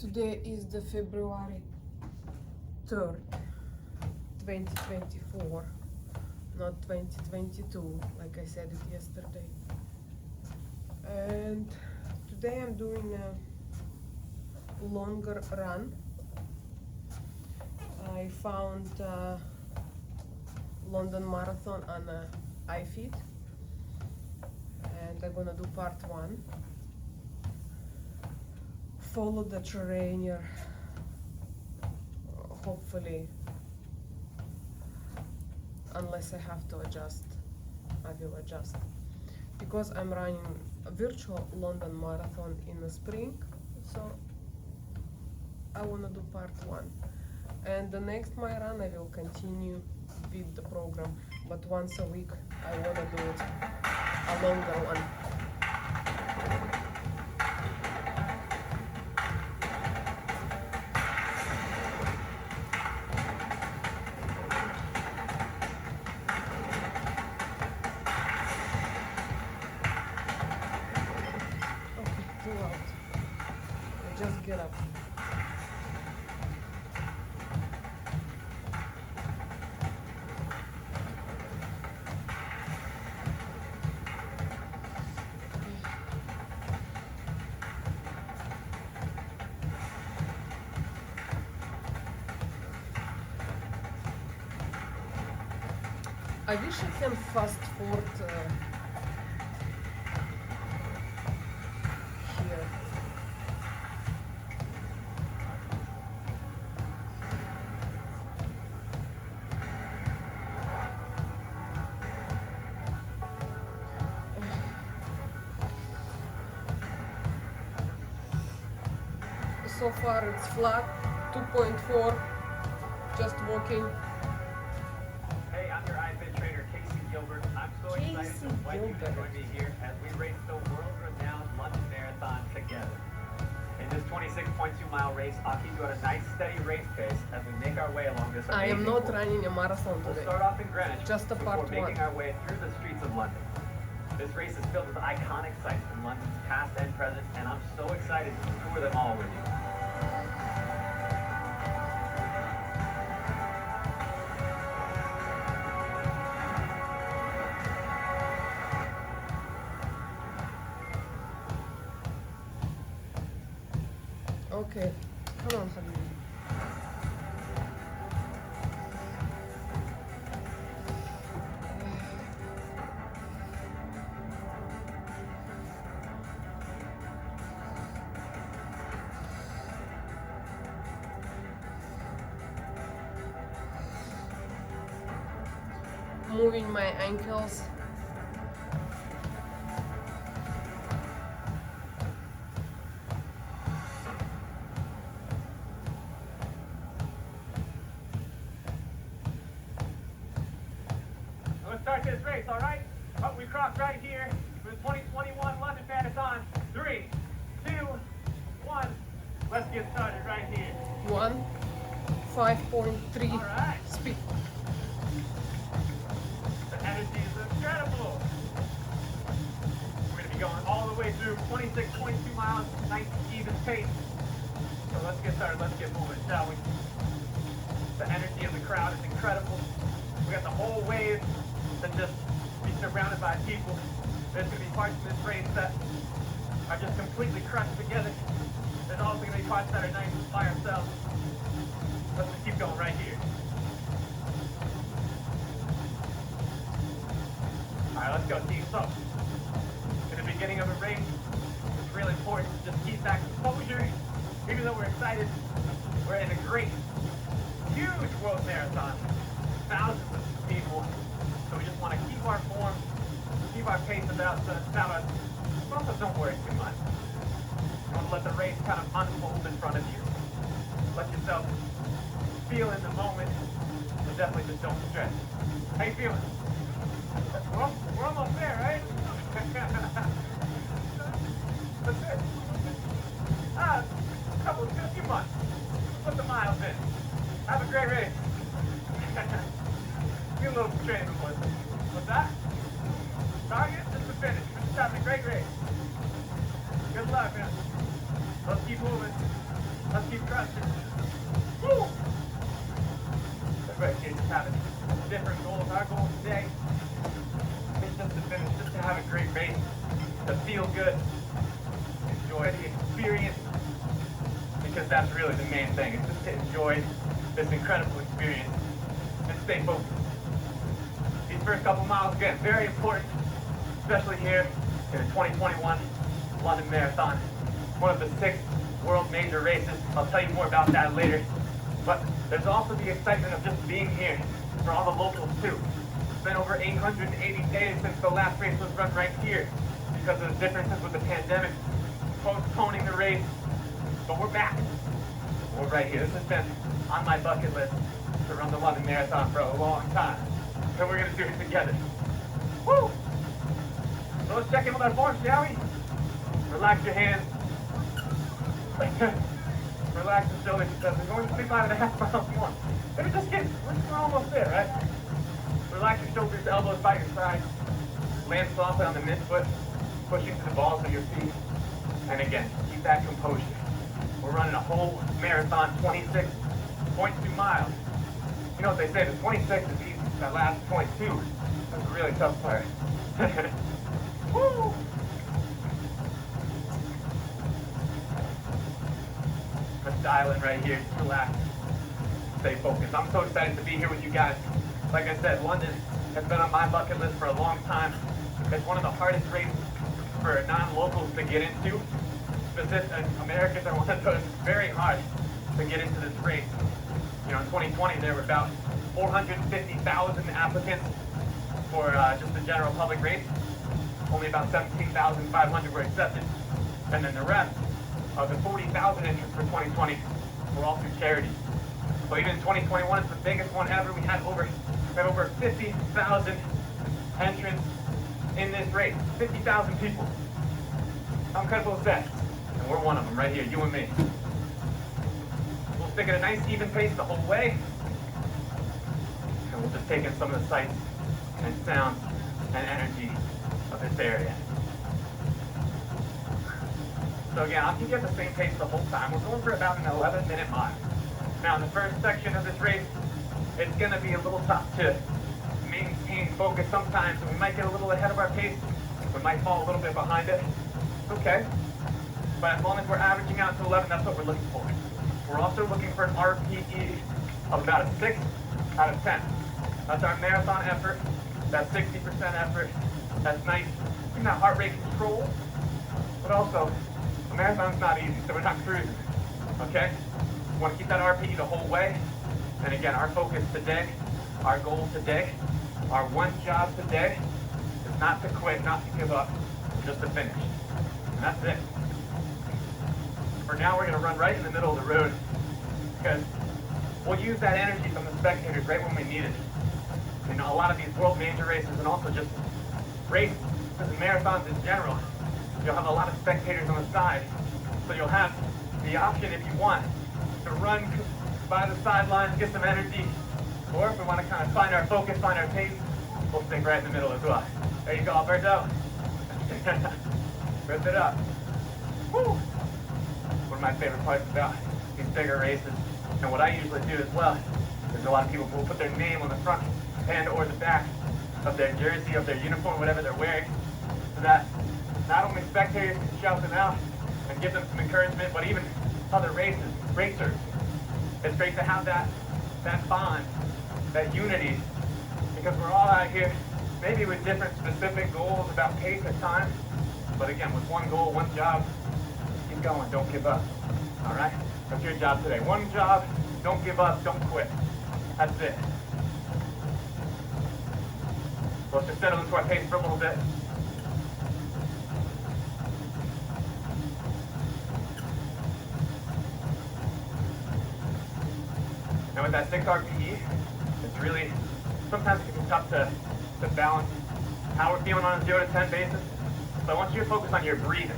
Today is the February 3rd, 2024, not 2022, like I said it yesterday. And today I'm doing a longer run. I found London Marathon on IFIT, and I'm gonna do part 1. Follow the terrain here. Hopefully, unless I have to adjust, I will adjust. Because I'm running a virtual London Marathon in the spring, so I wanna do part 1. And the next my run I will continue with the program, but once a week I wanna do it a longer one. Okay, too loud. Just get up. I wish I can fast forward here. So far it's flat, 2.4, just walking. Hey, I'm your IFIT trainer, Casey Gilbert. I'm so excited to invite you to join me here as we race the world-renowned London Marathon together. In this 26.2-mile race, I'll keep you at a nice, steady race pace as we make our way along this amazing I am not course. running a marathon We'll today. start off in Greenwich Just a before part 1. making our way through the streets of London. This race is filled with iconic sights from London's past and present, and I'm so excited to tour them all with you. Okay, come on, Habibi. Moving my ankles. Let's start this race, all right? Oh, we crossed right here for the 2021 London Marathon. 3, 2, 1. Let's get started right here. 5.3 All right. speed. The energy is incredible. We're going to be going all the way through 26.2 miles, nice even pace. So let's get started. Let's get moving, shall we? The energy of the crowd is incredible. We got the whole wave to just be surrounded by people. There's going to be parts of this race that are just completely crushed together. There's also going to be parts that are nice by ourselves. Let's just keep going right here. Alright, let's go, team. So, in the beginning of a race, it's really important to just keep that composure. Even though we're excited, we're in a great, huge world marathon. Thousands of people. So we just want to keep our form, keep our pace about us. But also don't worry too much. You want to let the race kind of unfold in front of you. Let yourself feel in the moment, but definitely just don't stress. How you feeling? We're almost there, right? That's it. A few months. Put the miles in. Have a great race. Get a little frustrated before this. What's that? Target is the finish. We're just having a great race. Good luck, man. Let's keep moving. Let's keep crushing. Woo! Everybody here just having different goals. Our goal today is just to finish, just to have a great race, to feel good, enjoy the experience, because that's really the main thing. It's just to enjoy this incredible experience and stay focused. These first couple miles, again, very important, especially here in the 2021 London Marathon, one of the 6 world major races. I'll tell you more about that later. But there's also the excitement of just being here for all the locals too. It's been over 880 days since the last race was run right here because of the differences with the pandemic, postponing the race. But we're back. We're right here. This has been on my bucket list to run the London Marathon for a long time. And we're going to do it together. Woo! So let's check in with our form, shall we? Relax your hands. Relax the shoulders. We're going 25.5 miles more. Maybe just get, we're almost there, right? Relax your shoulders, elbows by your side. Land softly on the midfoot, pushing to the balls of your feet. And again, keep that composure. We're running a whole marathon, 26.2 miles. You know what they say, the 26 is easy. That last 0.2, that's a really tough part. Woo! Let's dial in right here, just relax, stay focused. I'm so excited to be here with you guys. Like I said, London has been on my bucket list for a long time. It's one of the hardest races for non-locals to get into. Americans are one of those very hard to get into this race. You know, in 2020, there were about 450,000 applicants for just the general public race. Only about 17,500 were accepted. And then the rest of the 40,000 entrants for 2020 were all through charity. So even in 2021, it's the biggest one ever. We have over 50,000 entrants in this race. 50,000 people. How incredible is that? And we're one of them right here, you and me. We'll stick at a nice even pace the whole way. And we'll just take in some of the sights and sounds and energy of this area. So again, I'll keep you at the same pace the whole time. We're going for about an 11-minute mile. Now in the first section of this race, it's going to be a little tough to maintain focus sometimes, and we might get a little ahead of our pace. We might fall a little bit behind it. It's okay. But as long as we're averaging out to 11, that's what we're looking for. We're also looking for an RPE of about a 6 out of 10. That's our marathon effort. That's 60% effort. That's nice. Keeping that heart rate control. But also, a marathon's not easy, so we're not cruising. Okay? We want to keep that RPE the whole way. And again, our focus today, our goal today, our one job today is not to quit, not to give up, just to finish. And that's it. For now, we're going to run right in the middle of the road because we'll use that energy from the spectators right when we need it. You know, a lot of these world major races and also just races and marathons in general, you'll have a lot of spectators on the side. So you'll have the option, if you want, to run by the sidelines, get some energy, or if we want to kind of find our focus, find our pace, we'll stick right in the middle as well. There you go, Alberto. Rip it up. Woo! One of my favorite parts about these bigger races, and what I usually do as well, is a lot of people will put their name on the front and or the back of their jersey, of their uniform, whatever they're wearing, so that not only spectators can shout them out and give them some encouragement, but even other racers. It's great to have that bond, that unity, because we're all out here, maybe with different specific goals about pace at times, but again, with one goal, one job, keep going, don't give up. All right? That's your job today. One job, don't give up, don't quit. That's it. So let's just settle into our pace for a little bit. Now with that 6 RPE, it's really, sometimes it can be tough to balance how we're feeling on a 0 to 10 basis. So I want you to focus on your breathing.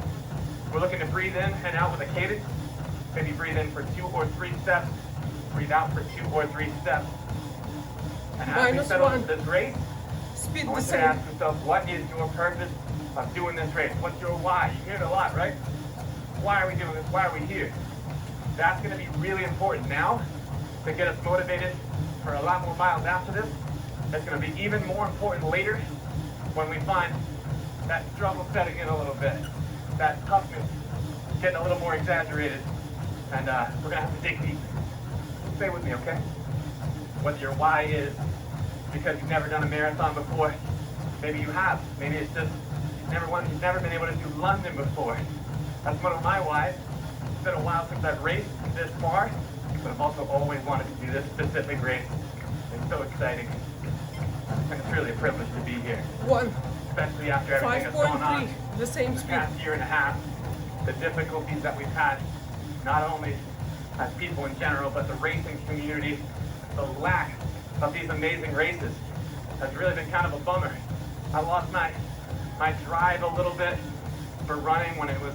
We're looking to breathe in and out with a cadence. Maybe breathe in for 2 or 3 steps. Breathe out for 2 or 3 steps. And as we settle into this race, I want you to ask yourself, what is your purpose of doing this race? What's your why? You hear it a lot, right? Why are we doing this? Why are we here? That's going to be really important now to get us motivated for a lot more miles after this. It's going to be even more important later when we find that struggle setting in a little bit, that toughness getting a little more exaggerated, and we're going to have to dig deep. Stay with me, okay? What your why is, because you've never done a marathon before. Maybe you have. Maybe it's just you've never been able to do London before. That's one of my whys. It's been a while since I've raced this far, but I've also always wanted to do this specific race. It's so exciting. And it's really a privilege to be here. Especially after everything that's going on the same the speed. past year and a half. The difficulties that we've had, not only as people in general, but the racing community, the lack of these amazing races has really been kind of a bummer. I lost my drive a little bit for running when it was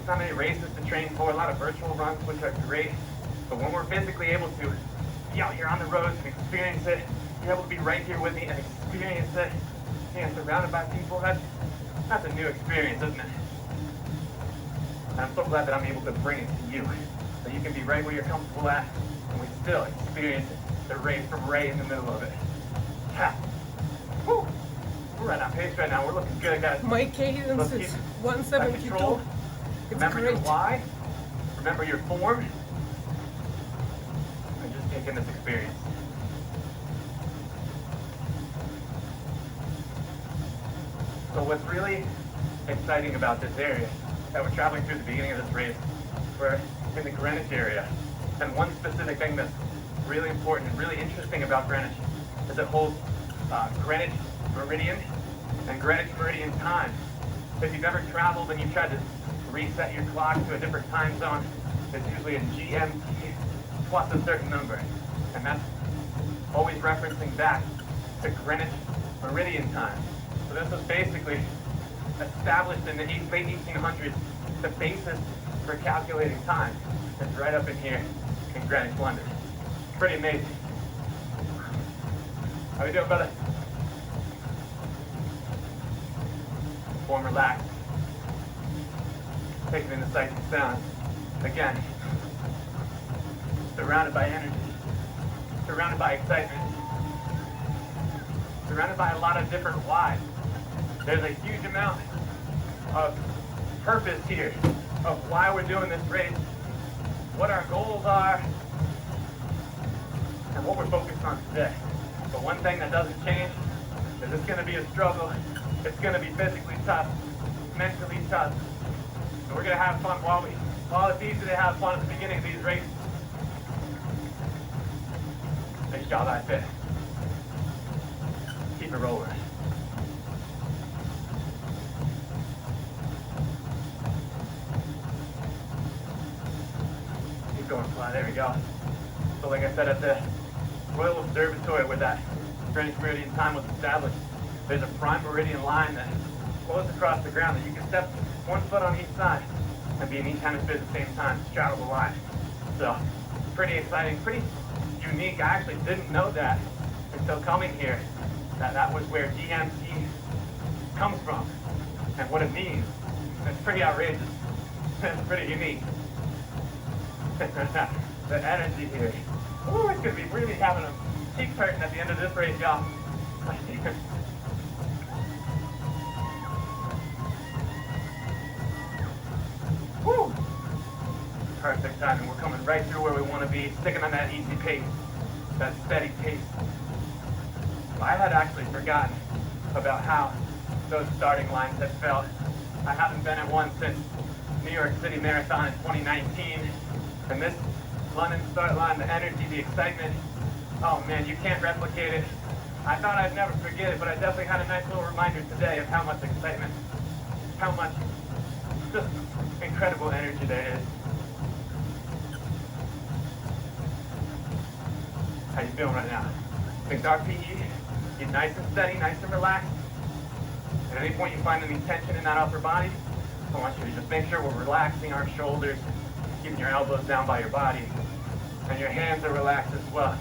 not many races to train for, a lot of virtual runs, which are great. But when we're physically able to be out here on the roads and experience it, you're able to be right here with me and experience it, surrounded by people, that's a new experience, isn't it? And I'm so glad that I'm able to bring it to you, so you can be right where you're comfortable at, and we still experience the race from right in the middle of it. Ha! Woo! We're right on pace right now. We're looking good, guys. My cadence Let's is keep 172. control. It's Remember great. your why. Remember your form. And just take in this experience. So what's really exciting about this area that we're traveling through at the beginning of this race, we're in the Greenwich area. And one specific thing that's really important and really interesting about Greenwich is it holds Greenwich Meridian and Greenwich Meridian time. If you've ever traveled and you've tried to reset your clock to a different time zone, it's usually a GMT plus a certain number. And that's always referencing back to Greenwich Meridian time. So this was basically established in the late 1800s, the basis for calculating time. It's right up in here in Greenwich, London. Pretty amazing. How we doing, brother? Form relaxed. Taking in the sights and sounds. Again, surrounded by energy, surrounded by excitement, surrounded by a lot of different whys. There's a huge amount of purpose here of why we're doing this race, what our goals are, and what we're focused on today. But one thing that doesn't change is it's going to be a struggle. It's going to be physically tough, mentally tough. And we're going to have fun while it's easy to have fun at the beginning of these races. Nice job, IFIT. Keep it rolling. Keep going, fly. There we go. So like I said, at the Royal Observatory where that Greenwich Meridian time was established, there's a prime meridian line that flows across the ground that you can step 1 foot on each side and be in each hemisphere at the same time. Straddle the line. So pretty exciting, pretty unique. I actually didn't know that until coming here, that was where DMT comes from and what it means. It's pretty outrageous. It's pretty unique. The energy here. Ooh, it's gonna be really having a cheek hurting at the end of this race, y'all. Woo! Perfect timing. We're coming right through where we want to be, sticking on that easy pace, that steady pace. I had actually forgotten about how those starting lines had felt. I haven't been at one since New York City Marathon in 2019, and this London start line, the energy, the excitement, oh man, you can't replicate it. I thought I'd never forget it, but I definitely had a nice little reminder today of how much excitement, how much just incredible energy there is. How you feeling right now? Things RPE, get nice and steady, nice and relaxed. At any point you find any tension in that upper body, I want you to just make sure we're relaxing our shoulders, keeping your elbows down by your body, and your hands are relaxed as well.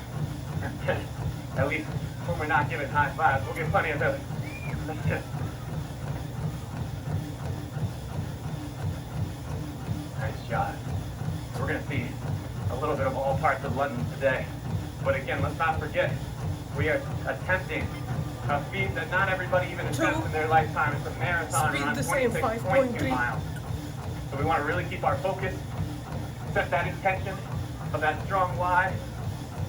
At least when we're not giving high fives, we'll get plenty of those. Nice shot. We're gonna see parts of London today. But again, let's not forget, we are attempting a feat that not everybody even attempts in their lifetime. It's a marathon around 26.2 miles. So we want to really keep our focus, set that intention of that strong why,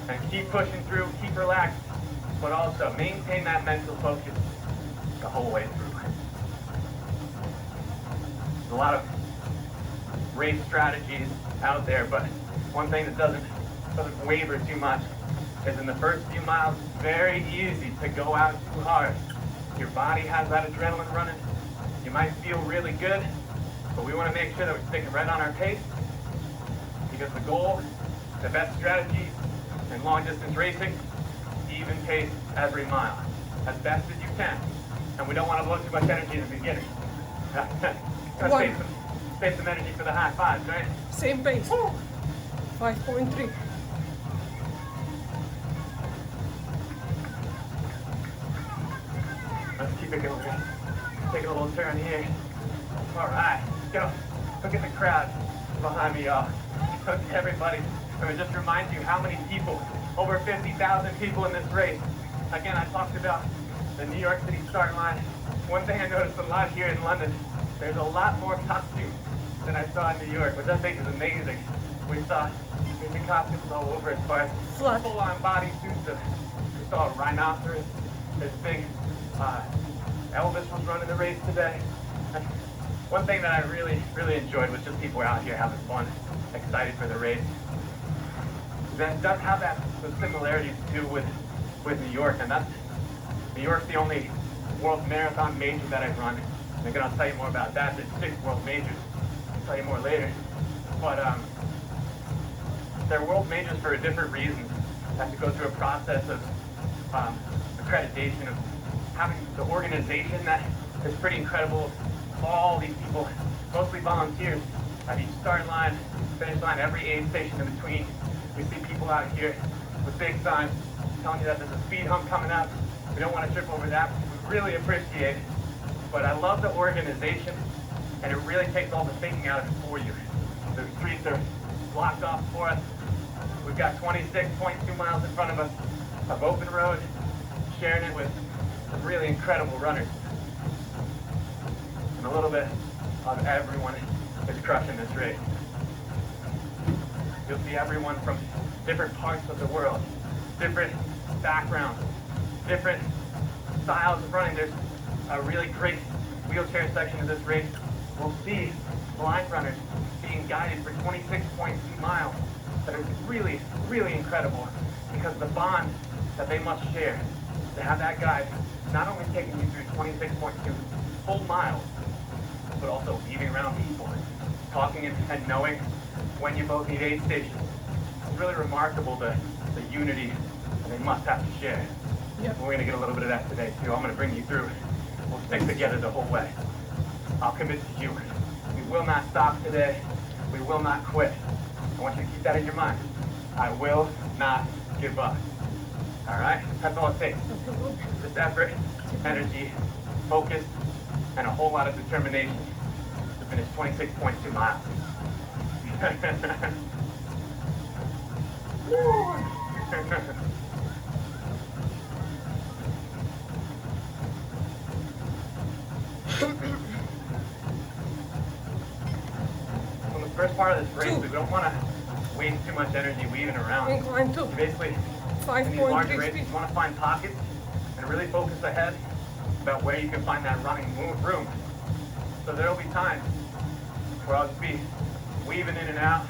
and keep pushing through, keep relaxed, but also maintain that mental focus the whole way through. There's a lot of race strategies out there, but one thing that doesn't waver too much is in the first few miles, it's very easy to go out too hard. Your body has that adrenaline running. You might feel really good, but we want to make sure that we're sticking right on our pace, because the goal, the best strategy in long distance racing, even pace every mile, as best as you can. And we don't want to blow too much energy in the beginning. Save some energy for the high fives, right? Same pace. 5.3. Let's keep it going. Take a little turn here. All right, let's go. Look at the crowd behind me, y'all. Look at everybody. Let me just remind you how many people, over 50,000 people in this race. Again, I talked about the New York City start line. One thing I noticed a lot here in London, there's a lot more costumes than I saw in New York, which I think is amazing. We saw different costumes all over as far as full-on bodysuits. We saw a rhinoceros. There's a big Elvis was running the race today. One thing that I really enjoyed was just people out here having fun, excited for the race. That does have those similarities too with New York, and New York's the only world marathon major that I've run. And again, I'll tell you more about that. There's 6 world majors. I'll tell you more later. But they're world majors for a different reason. You have to go through a process of accreditation, of having the organization that is pretty incredible. All these people, mostly volunteers, at each start line, finish line, every aid station in between. We see people out here with big signs telling you that there's a speed hump coming up. We don't want to trip over that. We really appreciate it. But I love the organization, and it really takes all the thinking out of it for you. The streets are blocked off for us. We've got 26.2 miles in front of us of open road, sharing it with some really incredible runners. And a little bit of everyone is crushing this race. You'll see everyone from different parts of the world, different backgrounds, different styles of running. There's a really great wheelchair section of this race. We'll see blind runners being guided for 26.2 miles. That is really incredible, because the bond that they must share to have that guide not only taking you through 26.2 full miles, but also weaving around people, talking and knowing when you both need aid stations. It's really remarkable the unity that they must have to share. Yep. We're going to get a little bit of that today too. I'm going to bring you through. We'll stick together the whole way. I'll commit to you. We will not stop today. We will not quit. I want you to keep that in your mind. I will not give up. All right? That's all it takes. Just effort, energy, focus, and a whole lot of determination to finish 26.2 miles. On the first part of this race, we don't want to waste too much energy weaving around. Incline 2. Basically, in these larger races, you want to find pockets and really focus ahead about where you can find that running room. So there will be times where I'll just be weaving in and out,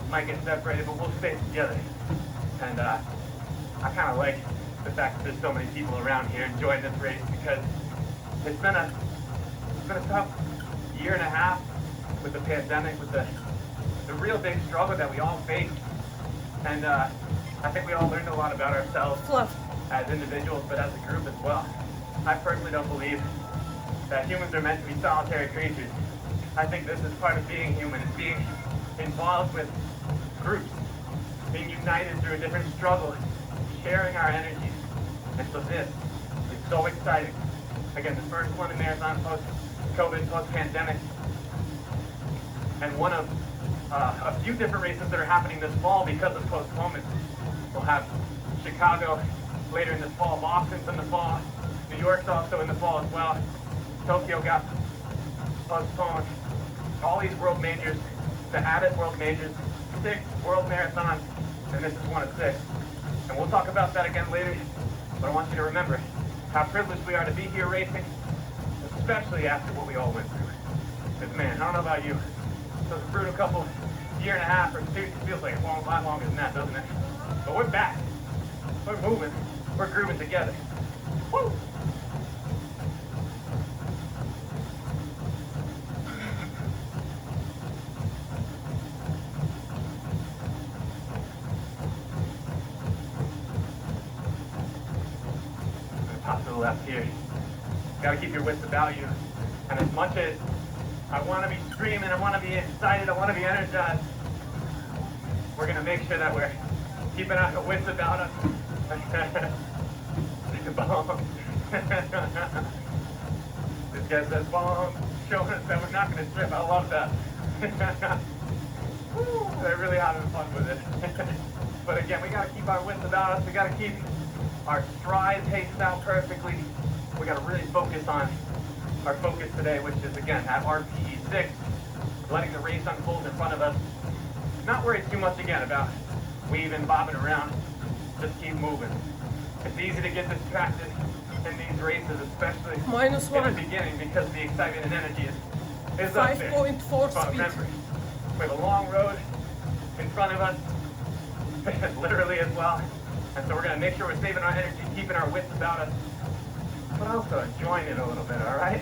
might get separated, but we'll stay together. And I kind of like the fact that there's so many people around here enjoying this race, because it's been a tough year and a half with the pandemic, with the real big struggle that we all faced. And I think we all learned a lot about ourselves as individuals, but as a group as well. I personally don't believe that humans are meant to be solitary creatures. I think this is part of being human, is being involved with groups, being united through a different struggle, sharing our energies. And so this is so exciting. Again, the first one in marathon post-COVID, post-pandemic, and one of a few different races that are happening this fall because of postponements. We'll have Chicago later in this fall, Boston's in the fall, New York's also in the fall as well. Tokyo got postponed. All these world majors, the added world majors, 6 world marathons, and this is one of 6. And we'll talk about that again later, but I want you to remember how privileged we are to be here racing, especially after what we all went through. Because man, I don't know about you, so it's a brutal year and a half or 2, it feels like a lot longer than that, doesn't it? But we're back, we're moving, we're grooving together. Woo! Pop to the left here. Gotta keep your wits about you. And as much as I want to be screaming, I want to be excited, I want to be energized, we're gonna make sure that we're keeping our wits about us. Bomb. This guy says bomb, showing us that we're not gonna strip. I love that. Woo, they're really having fun with it. But again, we gotta keep our wits about us. We gotta keep our stride paced out perfectly. We gotta really focus on our focus today, which is again at RPE 6, letting the race unfold in front of us. Not worry too much again about weaving, bobbing around. Just keep moving. It's easy to get distracted in these races, especially -1 in the beginning, because the excitement and energy is up there. 5.4 But speed. remember, we have a long road in front of us, literally as well. And so we're going to make sure we're saving our energy, keeping our wits about us, but also enjoying it a little bit, all right?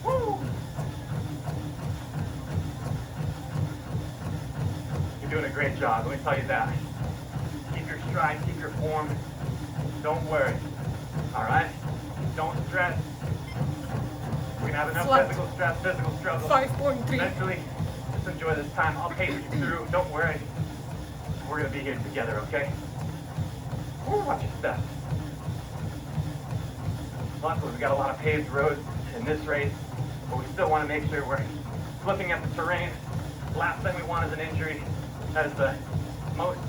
Woo! You're doing a great job, let me tell you that. Keep your stride, keep your form. Don't worry, all right? Don't stress. We're gonna have enough Flat. physical stress, physical struggle. 5.3. Mentally, just enjoy this time. I'll pace you through, don't worry. We're gonna be here together, okay? Ooh, watch your step. Luckily, we got a lot of paved roads in this race, but we still want to make sure we're looking at the terrain. Last thing we want is an injury. That is the most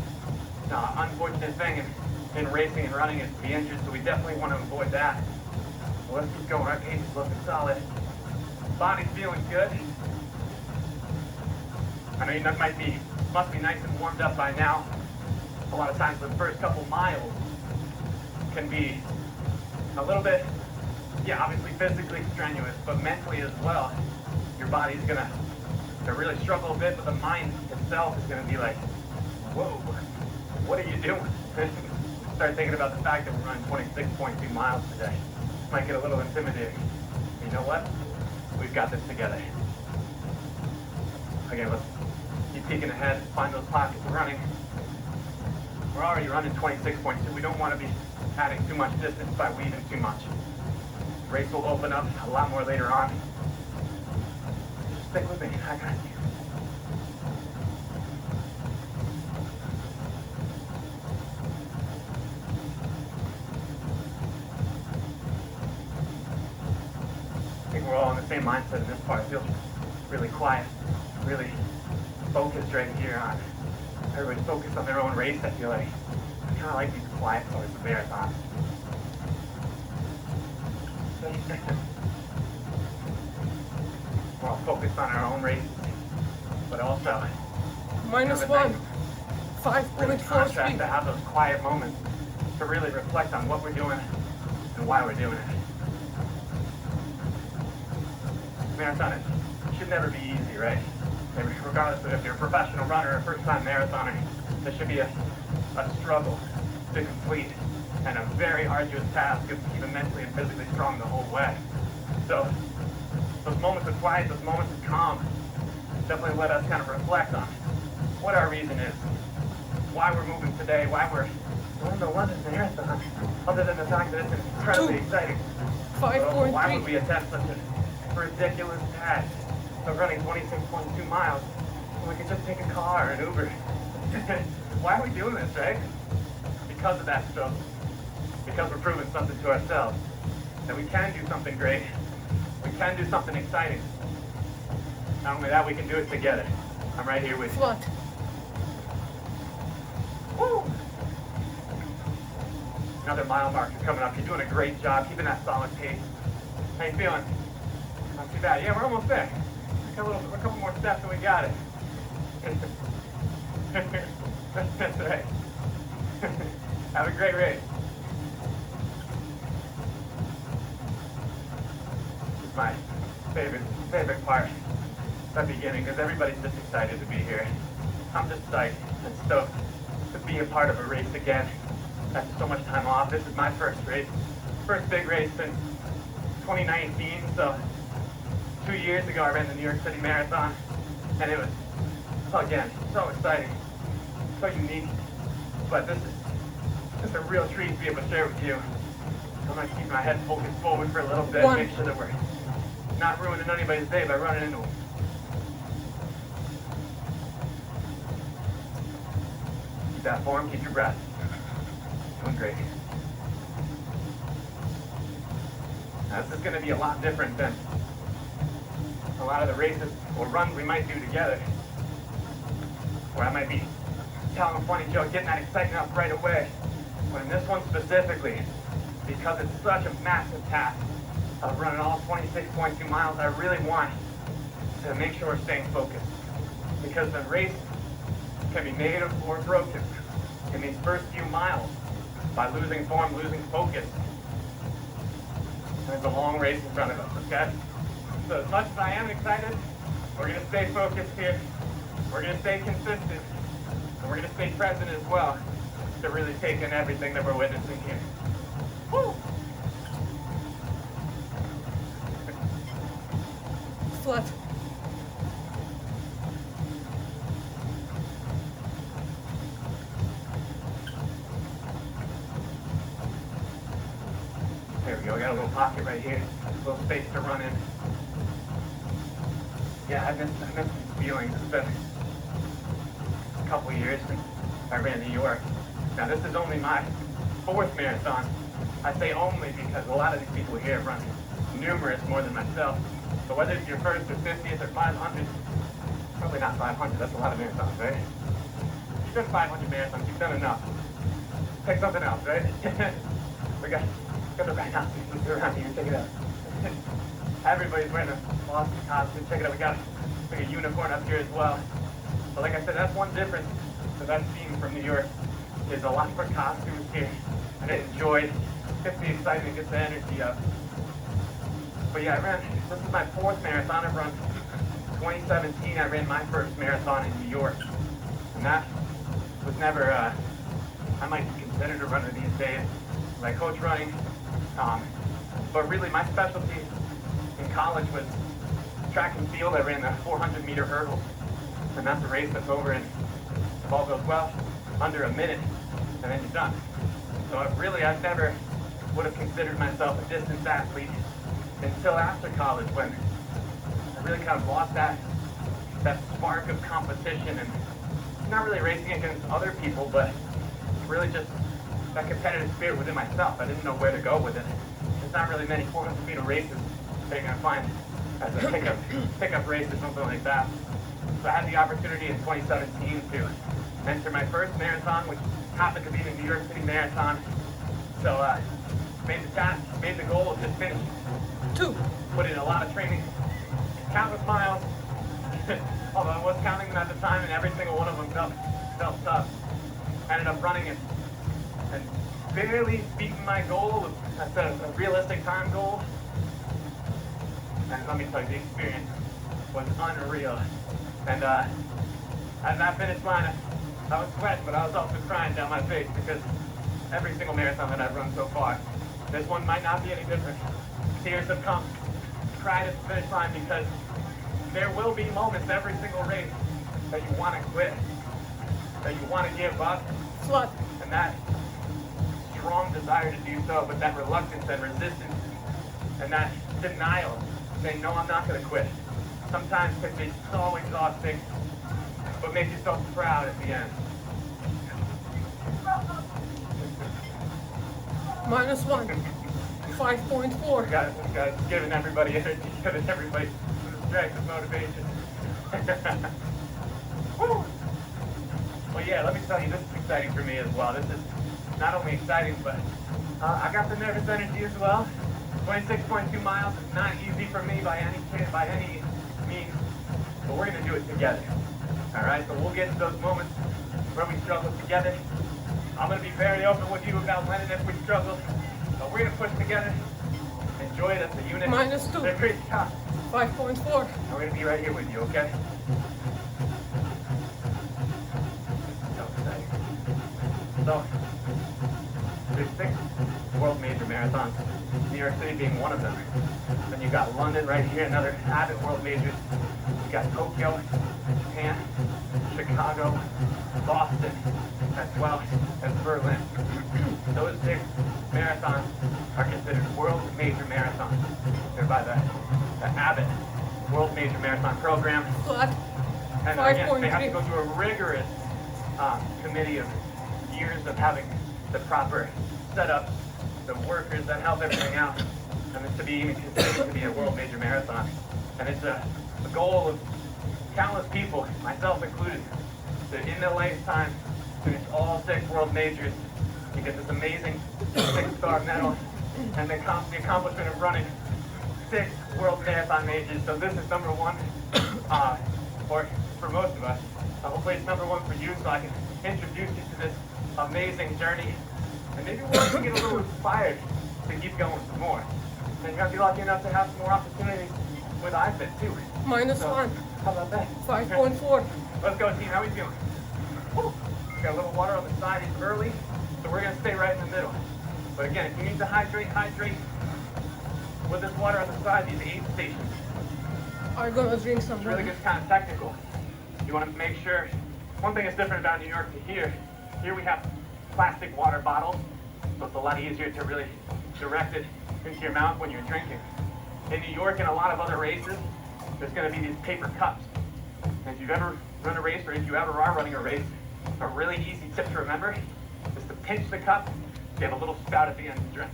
unfortunate thing in racing and running, is to be injured, so we definitely want to avoid that. So let's keep going. Our pace is looking solid. Body's feeling good. I know you must be nice and warmed up by now. A lot of times the first couple miles can be a little bit, obviously physically strenuous, but mentally as well. Your body's gonna really struggle a bit, but the mind itself is gonna be like, whoa, what are you doing? Start thinking about the fact that we're running 26.2 miles today. Might get a little intimidating. You know what? We've got this together. Again, let's keep peeking ahead, find those pockets of running. We're already running 26.2. We don't want to be adding too much distance by weaving too much. Race will open up a lot more later on. Just stick with me. I got you. I think we're all in the same mindset in this part. It feels really quiet, really focused right here on everybody's focused on their own race. I feel like I kind of like these quiet parts of marathons. We're all focused on our own race, but also -1. really 5.4 contrast speed. to have those quiet moments to really reflect on what we're doing and why we're doing it. Marathon should never be easy, right? Regardless of if you're a professional runner or a first-time marathoner, this should be a struggle to complete and a very arduous task of keeping mentally and physically strong the whole way. So those moments of quiet, those moments of calm, definitely let us kind of reflect on what our reason is, why we're moving today, why we're doing the London Marathon, other than the fact that it's incredibly exciting. Why would 5.3. we attempt such a ridiculous task of running 26.2 miles when we could just take a car or an Uber? Why are we doing this, right? Because of that struggle. because we're proving something to ourselves, that we can do something great, we can do something exciting. Not only that, we can do it together. I'm right here with you. Flat. Woo! Another mile marker coming up. You're doing a great job, keeping that solid pace. How you feeling? Not too bad. Yeah, we're almost there. A couple more steps and we got it. That's right. Have a great race. This is my favorite part, the beginning, because everybody's just excited to be here. I'm just psyched and stoked to be a part of a race again after so much time off. This is my first race, first big race since 2019. So 2 years ago I ran the New York City Marathon, and it was, again, so exciting, so unique. But this is a real treat to be able to share with you. I'm going to keep my head focused forward for a little bit, make sure that we're not ruining anybody's day by running into them. Keep that form, keep your breath. Doing great. Now, this is going to be a lot different than a lot of the races or runs we might do together, where I might be telling a funny joke, getting that excitement up right away. But in this one specifically, because it's such a massive task of running all 26.2 miles, I really want to make sure we're staying focused. Because the race can be made or broken in these first few miles by losing form, losing focus. There's a long race in front of us, okay? So as much as I am excited, we're going to stay focused here. We're going to stay consistent. And we're going to stay present as well to really take in everything that we're witnessing here. Woo! Flat. There we go. We got a little pocket right here. A little space to run in. Yeah, I miss these feelings. It's been a couple of years since I ran New York. Now this is only my 4th marathon. I say only because a lot of these people here run numerous more than myself. So whether it's your first or 50th or 500, probably not 500, that's a lot of marathons, right? You've done 500 marathons, you've done enough. Pick something else, right? we got the rhinoceros around here, check it out. Everybody's wearing a Boston costume, check it out, we got like a unicorn up here as well. But like I said, that's one difference that I've seen from New York, is a lot more costumes here. And I enjoy, gets the excitement, gets the energy up. But yeah, this is my 4th marathon. I've run 2017, I ran my first marathon in New York. And that was never, I might be considered a runner these days. I coach running, but really my specialty in college was track and field. I ran the 400-meter hurdle, and that's a race that's over in, if all goes well, under a minute, and then you're done. So I've never would have considered myself a distance athlete until after college, when I really kind of lost that spark of competition, and not really racing against other people, but really just that competitive spirit within myself. I didn't know where to go with it. There's not really many 400-meter races that you're going to find as a pickup race or something like that. So I had the opportunity in 2017 to enter my first marathon, which happened to be the New York City Marathon. So made the task, made the goal of just finishing. 2. Put in a lot of training, countless miles, although I was counting them at the time, and every single one of them felt tough. Ended up running it and barely beating my goal. That's a realistic time goal. And let me tell you, the experience was unreal. And at that finish line, I was sweating, but I was also crying down my face, because every single marathon that I've run so far, this one might not be any different. Tears have come, cried at the finish line, because there will be moments every single race that you want to quit, that you want to give up. Flat. And that strong desire to do so, but that reluctance and resistance and that denial, saying, no, I'm not going to quit, sometimes can be so exhausting, but make you so proud at the end. -1. 5.4. Guys, giving everybody energy, giving everybody some strength and motivation. Woo! Well, yeah, let me tell you, this is exciting for me as well. This is not only exciting, but I got the nervous energy as well. 26.2 miles is not easy for me by any means, but we're going to do it together. All right, so we'll get to those moments where we struggle together. I'm going to be very open with you about when and if we struggle, but we're going to push together, enjoy it as a unit. -2. Do a great job. 5.4. And we're going to be right here with you, okay? So exciting. So, there's 6 world major marathons, New York City being one of them. Then you got London right here, another avid world majors. You got Tokyo, Japan, Chicago, Boston, as well as Berlin. Those 6 marathons are considered world major marathons. They're by the Abbott World Major Marathon Program. Flat. And again, they have to 5.3. go through a rigorous committee of years of having the proper setup, the workers that help everything out, and it's to be even considered to be a world major marathon. And it's a goal of countless people, myself included, to in their lifetime finish all 6 world majors. You get this amazing 6-star medal and the accomplishment of running 6 world marathon majors. So this is number 1 for most of us. Hopefully it's number 1 for you, so I can introduce you to this amazing journey. And maybe we'll also get a little inspired to keep going some more. And you're going to be lucky enough to have some more opportunities with IFIT too. -1. How about that? 5.4. Let's go, team. How we feeling? Woo. Got a little water on the side. It's early, so we're going to stay right in the middle. But again, if you need to hydrate. With this water on the side, these aid stations. I'm gonna drink some It's really water. good, kind of technical. You want to make sure. One thing that's different about New York to here we have plastic water bottles, so it's a lot easier to really direct it into your mouth when you're drinking. In New York and a lot of other races, there's going to be these paper cups. And if you've ever run a race, or if you ever are running a race, a really easy tip to remember is to pinch the cup. You have a little spout at the end to drink.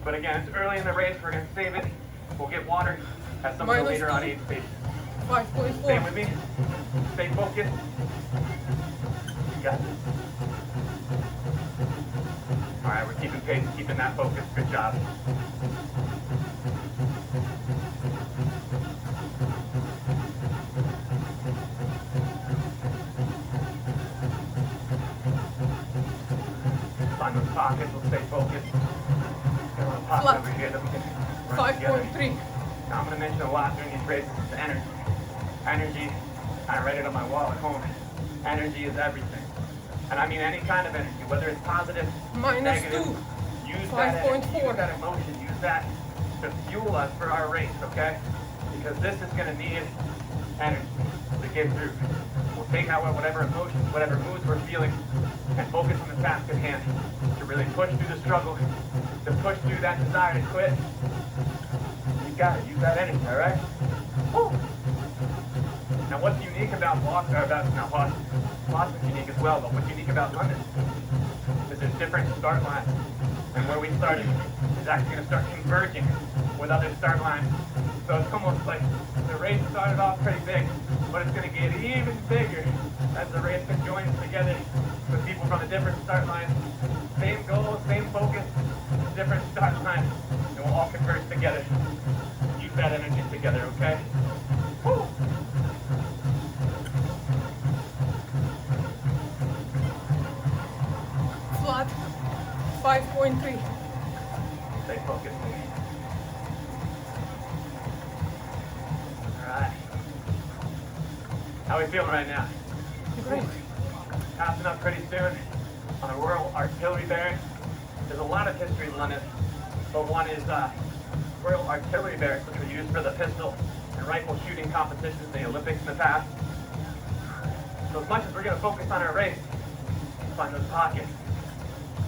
But again, it's early in the race. We're going to save it. We'll get water at some of the later on aid stations. Stay 5.4. with me. Stay focused. You got this. All right, we're keeping pace, keeping that focus. Good job. Find those pockets. We'll stay focused. Got a little pocket Flat. over here that we can run together. 5.3. Now, I'm going to mention a lot during these races is energy. Energy, I write it on my wall at home. Energy is everything. And I mean any kind of energy, whether it's positive, negative. -2. Use that energy, 5.4. use that emotion, use that to fuel us for our race, okay? Because this is going to need energy to get through. We'll take out whatever emotions, whatever moods we're feeling, and focus on the task at hand to really push through the struggle, to push through that desire to quit. You got it. Use that energy, all right? Woo. Now, what's unique about Boston? Boston's unique as well, but what's unique about London is there's different start lines, and where we started is actually going to start converging with other start lines. So it's almost like the race started off pretty big, but it's going to get even bigger as the race conjoins together with people from the different start lines. Same goal, same focus, different start lines, and we'll all converge together. Use that energy together, okay? Woo! Flat. 5.3. Stay focused. Alright. How are we feeling right now? Great. Passing up pretty soon on the Royal Artillery Barracks. There's a lot of history in London, but one is Royal Artillery Barracks, which were used for the pistol and rifle shooting competitions in the Olympics in the past. So as much as we're going to focus on our race, find those pockets,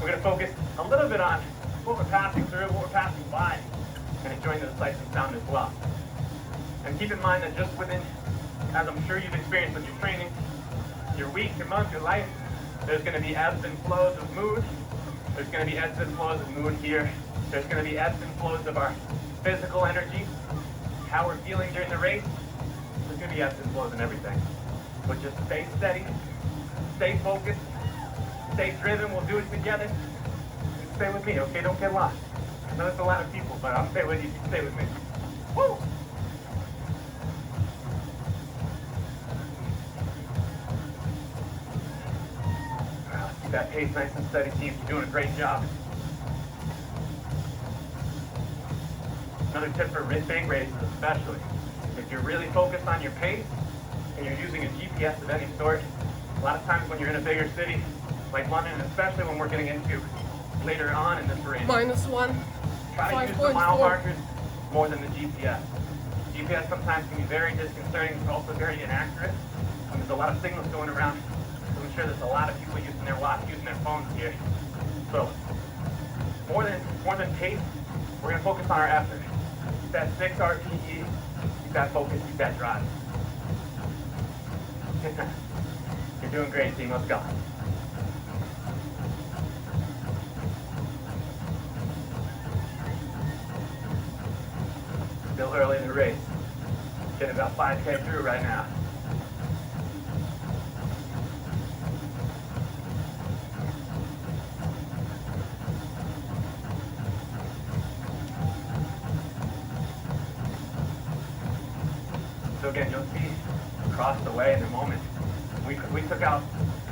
we're going to focus a little bit on what we're passing through, what we're passing by, and enjoying the sights and sound as well. And keep in mind that just within, as I'm sure you've experienced with your training, your week, your month, your life, there's going to be ebbs and flows of mood, There's going to be ebbs and flows of mood here. There's going to be ebbs and flows of our physical energy, how we're feeling during the race. There's going to be ebbs and flows in everything. But just stay steady, stay focused, stay driven. We'll do it together. And stay with me, okay? Don't get lost. I know it's a lot of people, but I'll stay with you if you stay with me. Woo! Keep that pace nice and steady, team. You're doing a great job. Another tip for big races especially, if you're really focused on your pace and you're using a GPS of any sort, a lot of times when you're in a bigger city like London, especially when we're getting into later on in this race, -1, try to use the mile markers more than the GPS. GPS sometimes can be very disconcerting, but also very inaccurate. And there's a lot of signals going around. So I'm sure there's a lot of people using their watch, using their phones here. So more than pace, we're going to focus on our effort. Keep that 6 RPE, keep that focus, keep that drive. You're doing great, team. Let's go. Still early in the race. Getting about 5K through right now. So again, you'll see across the way in a moment. We took out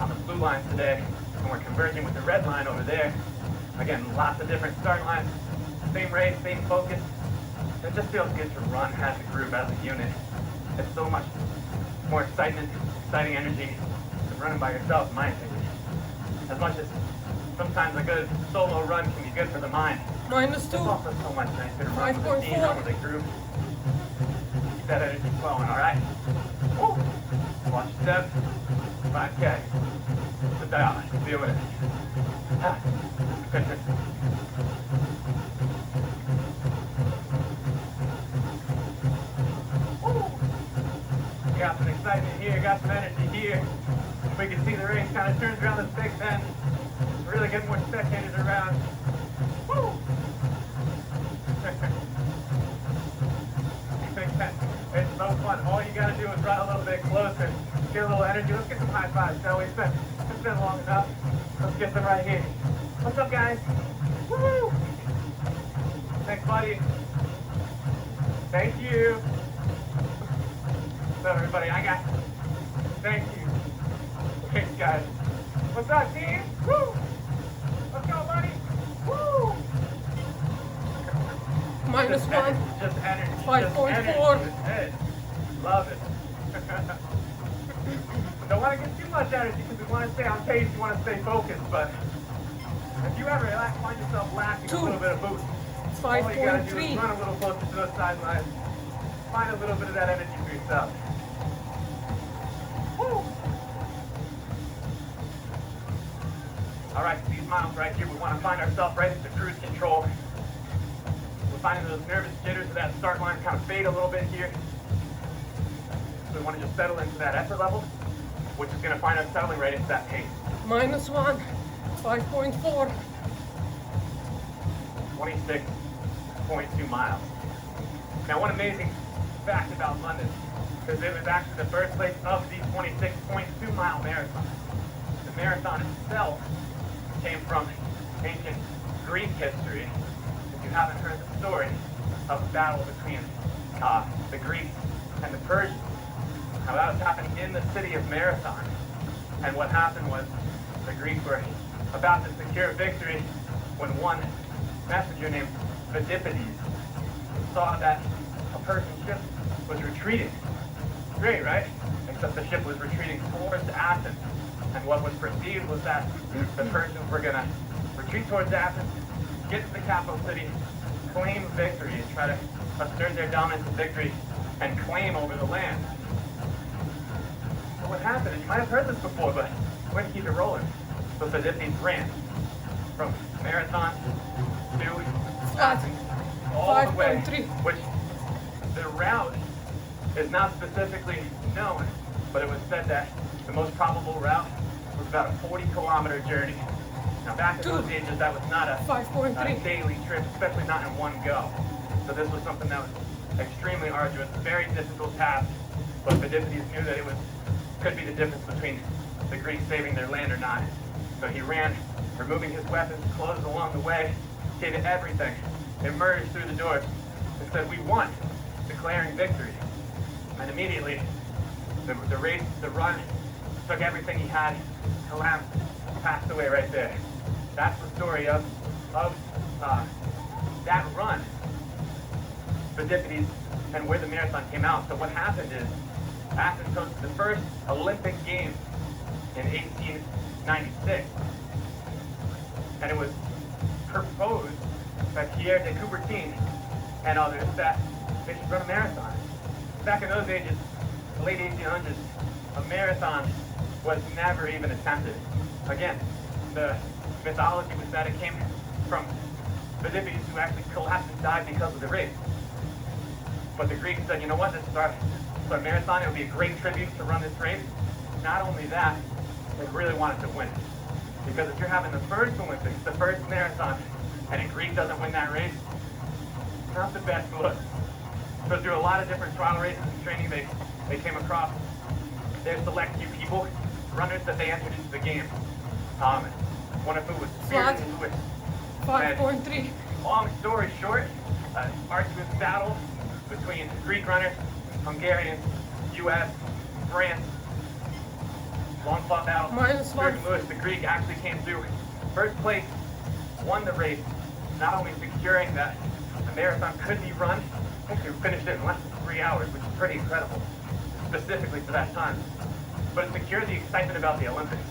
on the blue line today, and we're converging with the red line over there. Again, lots of different start lines. Same race, same focus. It just feels good to run as a group, as a unit. It's so much more exciting energy than running by yourself, in my opinion. As much as sometimes a good solo run can be good for the mind, -2, it's also so much nicer to run with a team, run with a group. Keep that energy flowing, all right? Woo! Watch your step. 5K. Sit down. Deal with it. Got some excitement here, got some energy here. We can see the race kind of turns around this big bend. Really get more spectators around. Woo! It's so fun. All you gotta do is run a little bit closer, get a little energy. Let's get some high fives, shall we? It's been long enough. Let's get them right here. What's up, guys? Woo! Thanks, buddy. Thank you. What's up, everybody? I got you. Thank you. Thanks, guys. What's up, team? Woo! Let's go, buddy. Woo! -1, Just energy. 5.4. Love it. Don't want to get too much energy because we want to stay on pace, we want to stay focused, but if you ever find yourself lacking a little bit of boost, all you gotta do is run a little closer to those sidelines, find a little bit of that energy for yourself. Woo! All right, these miles right here, we want to find ourselves right into cruise control. We're finding those nervous jitters of that start line kind of fade a little bit here. So we want to just settle into that effort level, which is going to find us settling right into that pace. -1, 5.4. 26.2 miles. Now, one amazing fact about London, because it was actually the birthplace of the 26.2 mile marathon. The marathon itself came from ancient Greek history. If you haven't heard the story of the battle between the Greeks and the Persians, now that was happening in the city of Marathon. And what happened was the Greeks were about to secure victory when one messenger named Phidippides saw that a Persian ship was retreating. Great, right? Except the ship was retreating towards Athens. And what was perceived was that the Persians were going to retreat towards Athens, get to the capital city, claim victory, and try to assert their dominance of victory and claim over the land. So what happened, and you might have heard this before, but we're going to keep it rolling. So Phidippides ran from Marathon to Athens, all the way, which the route is not specifically known, but it was said that the most probable route was about a 40-kilometer journey Now back at those ages, that was not a 5.3. daily trip, especially not in one go. So this was something that was extremely arduous, very difficult task, but Phidippides knew that it could be the difference between the Greeks saving their land or not. So he ran, removing his weapons, clothes along the way, gave it everything, emerged through the doors, and said, "We won," declaring victory. And immediately, the race, the run, took everything he had, collapsed, passed away right there. That's the story of that run, Phidippides, and where the marathon came out. So what happened is, Athens hosted the first Olympic Games in 1896, and it was proposed by Pierre de Coubertin and others that they should run a marathon. Back in those ages, the late 1800s, a marathon was never even attempted. Again, the mythology was that it came from Phidippides, who actually collapsed and died because of the race. But the Greeks said, you know what, this is our marathon, it would be a great tribute to run this race. Not only that, they really wanted to win it. Because if you're having the first Olympics, the first marathon, and a Greek doesn't win that race, it's not the best look. So through a lot of different trial races and training, they came across their select few people, runners that they entered into the game. One of whom was Flat. 5.3. Long story short, an arduous battle between Greek runners, Hungarians, U.S., France. Long fought battle. -1. Lewis, the Greek, actually came through first place, won the race, not only securing that the marathon could be run, actually finished it in less than 3 hours, which is pretty incredible, specifically for that time. But it secured the excitement about the Olympics.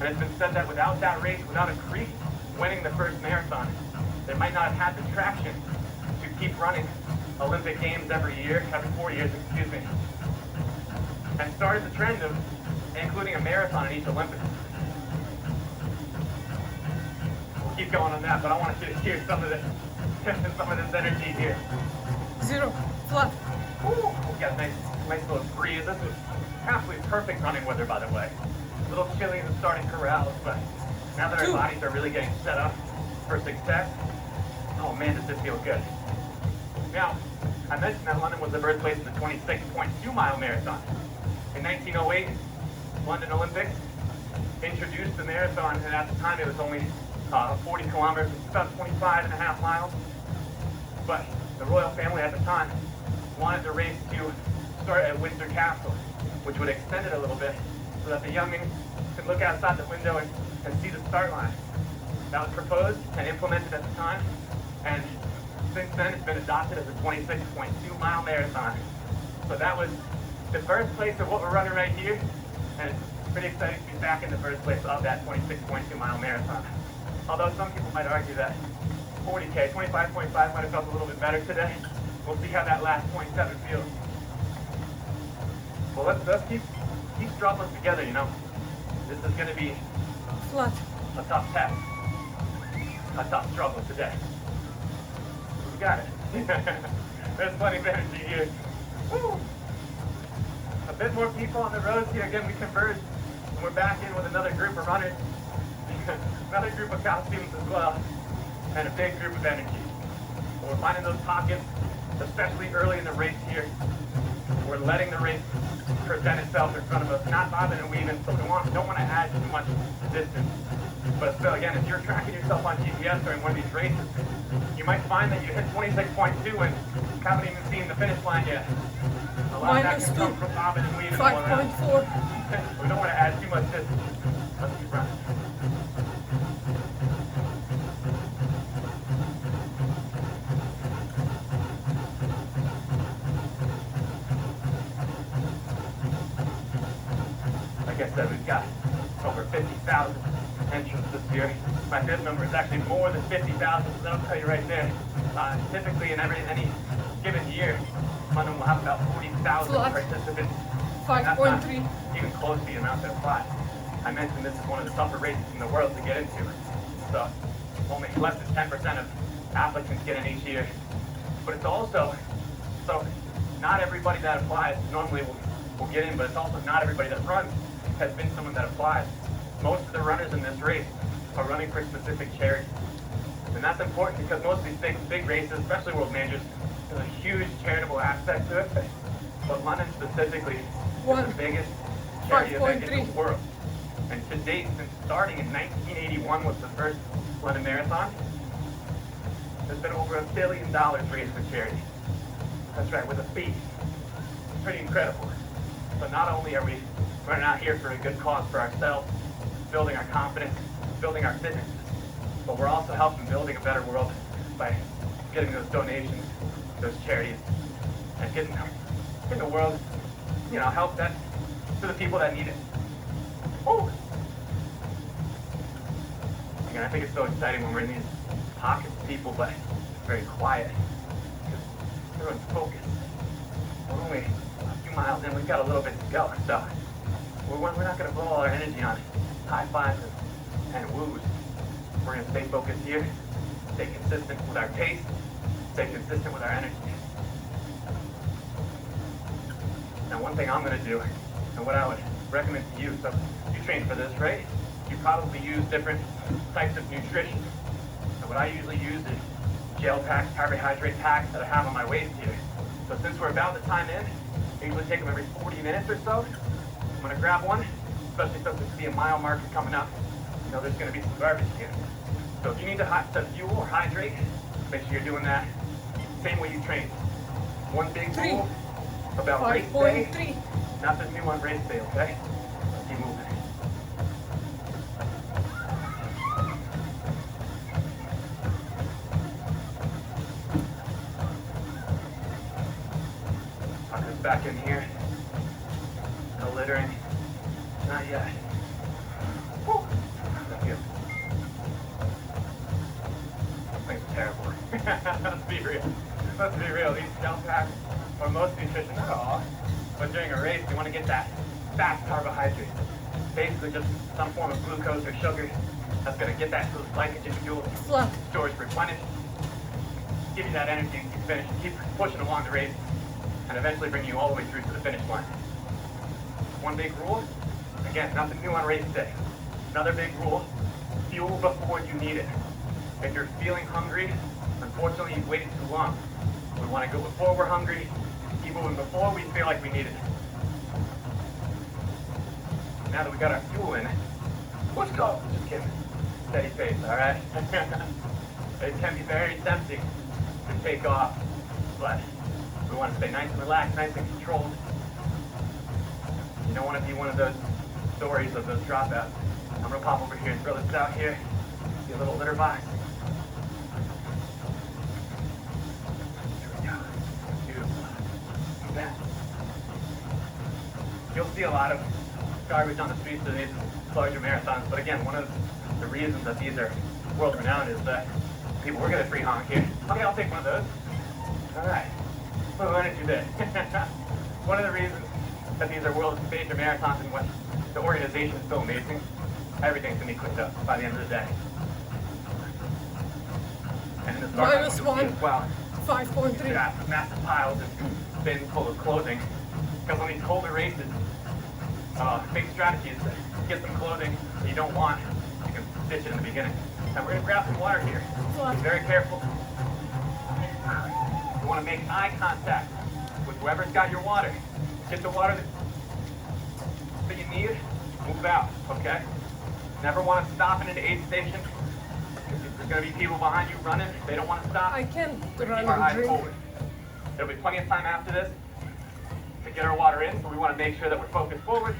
And it's been said that without that race, without a Greek winning the first marathon, they might not have had the traction to keep running Olympic Games every 4 years, and started the trend of including a marathon in each Olympics. We'll keep going on that, but I want you to hear some of this energy here. 0. Flat. Ooh, we got a nice little breeze. This was absolutely perfect running weather, by the way. A little chilly in the starting corrals, but now that our bodies are really getting set up for success, oh man, does this feel good. Now, I mentioned that London was the birthplace of the 26.2-mile marathon. In 1908, London Olympics introduced the marathon, and at the time it was only 40 kilometers, about 25 and a half miles. But the royal family at the time wanted the race to start at Windsor Castle, which would extend it a little bit so that the youngins could look outside the window and see the start line. That was proposed and implemented at the time, and since then it's been adopted as a 26.2-mile marathon. So that was the birthplace of what we're running right here, and it's pretty exciting to be back in the birthplace of that 26.2-mile marathon. Although some people might argue that 40K, 25.5 might have felt a little bit better today. We'll see how that last 0.7 feels. Well, let's keep struggling together, you know. This is going to be Flat. a tough test, a tough struggle today. We got it. There's plenty of energy here. Woo! A bit more people on the roads here. Again, we converged, and we're back in with another group of runners, another group of costumes as well, and a big group of energy. So we're finding those pockets, especially early in the race here. We're letting the race present itself in front of us, not bobbing and weaving, so we don't want to add too much distance. But still, again, if you're tracking yourself on GPS during one of these races, you might find that you hit 26.2 and haven't even seen the finish line yet. A lot of that can come from bobbing and weaving. 5.4. We don't want to add too much distance. Let's keep running. Like I said, we've got over 50,000 entrants this year. My fifth number is actually more than 50,000, so that'll tell you right there. Typically in any given year, London will have about 40,000 participants. 5.3. Even close to the amount that apply. I mentioned this is one of the tougher races in the world to get into. So only less than 10% of applicants get in each year. But it's also, so not everybody that applies normally will get in, but it's also not everybody that runs has been someone that applies. Most of the runners in this race are running for specific charities. And that's important because most of these big races, especially World Majors, there's a huge charitable aspect to it. But London specifically is the biggest charity event in the world. And to date, since starting in 1981 was the first London Marathon, there's been over $1 billion raised for charity. That's right, with a B. Pretty incredible. So not only are we running out here for a good cause for ourselves, building our confidence, building our fitness, but we're also helping building a better world by getting those donations, those charities, and getting the world, help that to the people that need it. Oh! Again, I think it's so exciting when we're in these pockets of people, but it's very quiet. Because everyone's focused. We're only a few miles in, we've got a little bit to go, so we're not going to blow all our energy on high fives and woos. We're going to stay focused here, stay consistent with our pace, stay consistent with our energy. Now, one thing I'm going to do, and what I would recommend to you, so you train for this, right? You probably use different types of nutrition. So what I usually use is gel packs, carbohydrate packs that I have on my waist here. So since we're about the time in, I usually take them every 40 minutes or so. I'm going to grab one, especially since we see a mile marker coming up. There's going to be some garbage here. So if you need to fuel or hydrate, make sure you're doing that same way you train. One big rule about race day, not this new one race day, okay? Let's keep moving. Tuck this back in here. No littering. Not yet. Woo. Thank you. Things are terrible. Let's be real. Let's be real. These gel packs are most nutrition, not all. But during a race, you want to get that fast carbohydrate. Basically just some form of glucose or sugar that's going to get that glycogen fuel storage replenished, give you that energy and keep pushing along the race, and eventually bring you all the way through to the finish line. One big rule, again, nothing new on race day. Another big rule, fuel before you need it. If you're feeling hungry, unfortunately you've waited too long. We want to go before we're hungry, keep moving before we feel like we need it. Now that we got our fuel in, let's go. Just kidding. Steady pace, all right? It can be very tempting to take off, but we want to stay nice and relaxed, nice and controlled. You don't want to be one of those stories of those dropouts. I'm going to pop over here and throw this out here. See a little litter box. Here we go. Beautiful. Yeah. You'll see a lot of garbage on the streets of these larger marathons, but again, one of the reasons that these are world-renowned is that people, we're gonna free honk here. Okay, I'll take one of those. All right. What did you do? One of the reasons that these are world major marathons and what the organization is so amazing, everything's gonna be cleaned up by the end of the day. And in this Minus one. as well. 5.3. Massive piles and bins full of clothing. Because on these colder races, big strategy is to get some clothing that you don't want. You can stitch it in the beginning. And we're going to grab some water here. Be very careful. You want to make eye contact with whoever's got your water. Get the water that you need, move out, okay? Never want to stop in an aid station. There's going to be people behind you running. They don't want to stop. I can't Keep run our and eyes drink. forward. There'll be plenty of time after this to get our water in, so we want to make sure that we're focused forward,